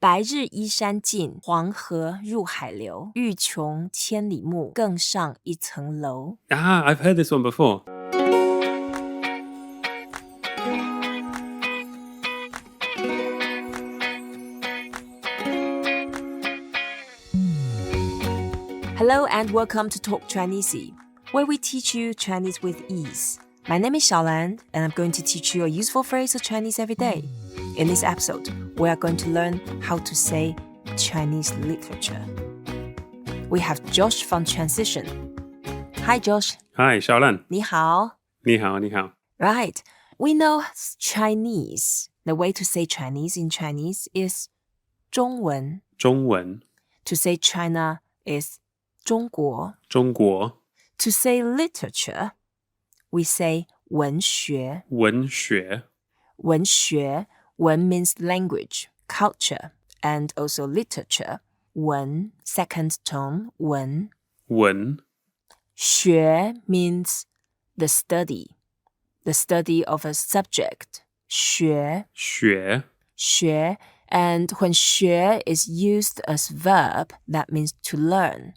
白日依山尽，黄河入海流。欲穷千里目，更上一层楼。I've heard this one before. Hello and welcome to Talk Chineasy, where we teach you Chinese with ease. My name is ShaoLan, and I'm going to teach you a useful phrase of Chinese every day. In this episode, we are going to learn how to say Chinese literature. We have Josh from Transition. Hi, Josh. Hi, ShaoLan. 你好。你好，你好。 Right. We know Chinese. The way to say Chinese in Chinese is 中文. 中文 To say China is 中国. 中国 To say literature, we say 文学. 文学文学, 文 means language, culture, and also literature. 文, second tone, 文. 文学 means the study of a subject. 学学学, and when 学 is used as verb, that means to learn.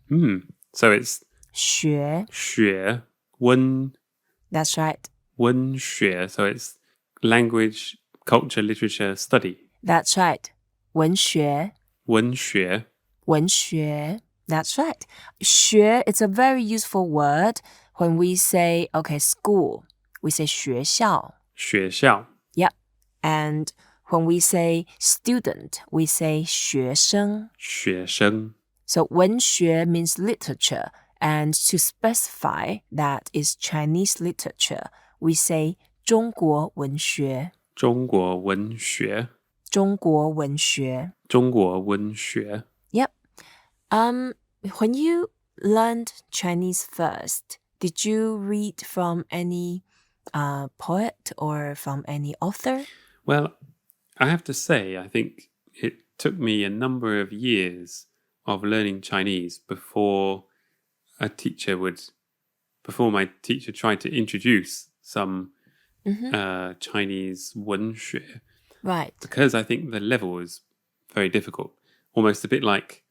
So it's 学, 学文 that's right. 文学 So it's language, culture, literature, study. That's right. 文学文学文学 That's right. 学 it's a very useful word when we say, okay, school. We say 学校. 学校 Yep. And when we say student, we say 学生. 学生 So 文学 means literature. And to specify that is Chinese literature, we say 中国文学. 中国文学中国文学. 中国文学 Yep. When you learned Chinese first, did you read from any poet or from any author? Well, I have to say, I think it took me a number of years of learning Chinese before my teacher tried to introduce some Chinese 文学. Right. Because I think the level is very difficult. Almost a bit like,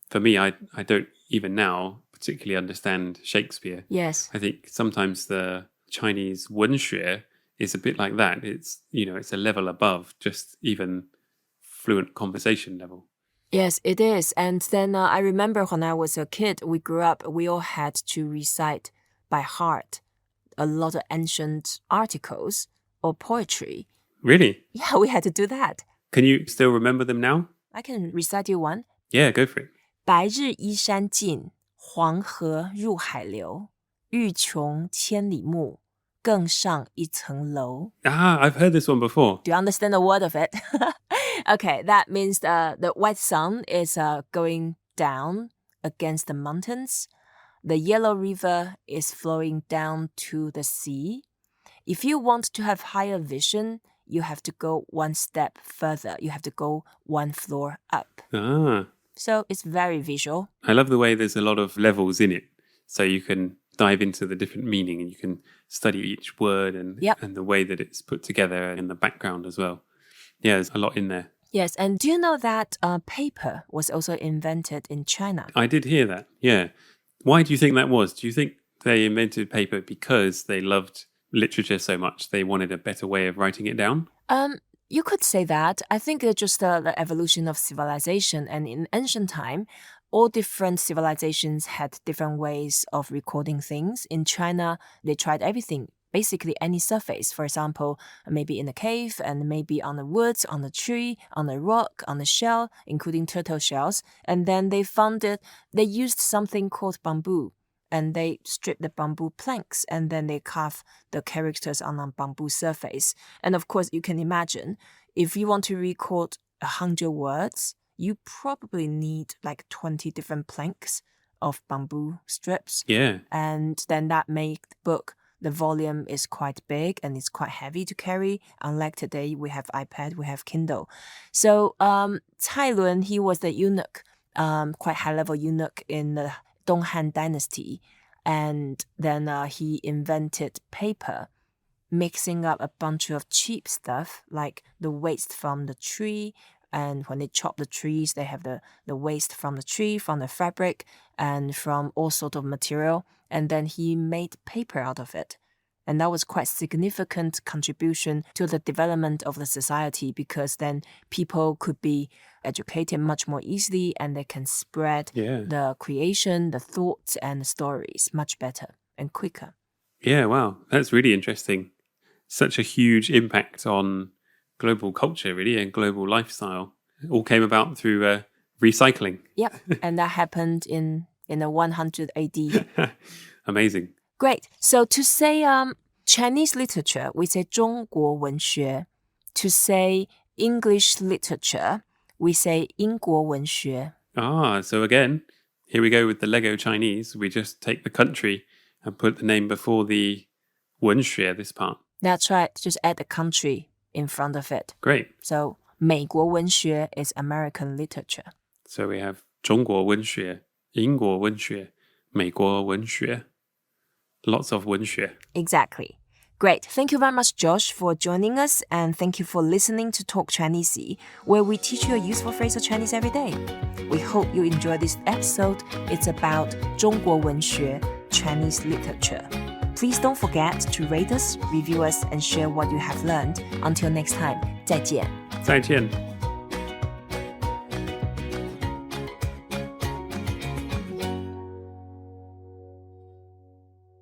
for me, I don't even now particularly understand Shakespeare. Yes. I think sometimes the Chinese 文学 is a bit like that. It's, it's a level above just even fluent conversation level. Yes, it is. And then I remember when I was a kid, we grew up, we all had to recite by heart a lot of ancient articles or poetry. Really? Yeah, we had to do that. Can you still remember them now? I can recite you one. Yeah, go for it. 白日依山尽，黄河入海流。欲穷千里目，更上一层楼。 I've heard this one before. Do you understand a word of it? Okay, that means the white sun is going down against the mountains. The yellow river is flowing down to the sea. If you want to have higher vision, you have to go one step further. You have to go one floor up. So it's very visual. I love the way there's a lot of levels in it. So you can dive into the different meaning and you can study each word and the way that it's put together in the background as well. Yeah, there's a lot in there. Yes, and do you know that paper was also invented in China? I did hear that, yeah. Why do you think that was? Do you think they invented paper because they loved literature so much they wanted a better way of writing it down? You could say that. I think it's just the evolution of civilization. And in ancient time, all different civilizations had different ways of recording things. In China, they tried everything, basically any surface. For example, maybe in a cave and maybe on the woods, on the tree, on a rock, on a shell, including turtle shells. And then they used something called bamboo. And they strip the bamboo planks and then they carve the characters on a bamboo surface. And of course, you can imagine, if you want to record 100 words, you probably need like 20 different planks of bamboo strips. Yeah. And then that makes the book, the volume is quite big and it's quite heavy to carry. Unlike today, we have iPad, we have Kindle. So Cai Lun, he was the eunuch, quite high-level eunuch in the Han dynasty, and then he invented paper, mixing up a bunch of cheap stuff like the waste from the tree, And when they chop the trees, they have the waste from the tree, from the fabric, and from all sort of material. And then he made paper out of it. And that was quite significant contribution to the development of the society because then people could be educated much more easily and they can spread the creation, the thoughts, and the stories much better and quicker. Yeah, wow. That's really interesting. Such a huge impact on global culture, really, and global lifestyle. It all came about through recycling. Yep, and that happened in the 100 AD. Amazing. Great. So to say Chinese literature, we say 中国文学. To say English literature, we say 英国文学. So again, here we go with the Lego Chinese. We just take the country and put the name before the 文学, this part. That's right. Just add the country in front of it. Great. So 美国文学 is American literature. So we have 中国文学, 英国文学, 美国文学. Lots of 文学. Exactly. Great. Thank you very much, Josh, for joining us. And thank you for listening to Talk Chineasy, where we teach you a useful phrase of Chinese every day. We hope you enjoy this episode. It's about 中国文学, Chinese literature. Please don't forget to rate us, review us, and share what you have learned. Until next time, 再见. 再见.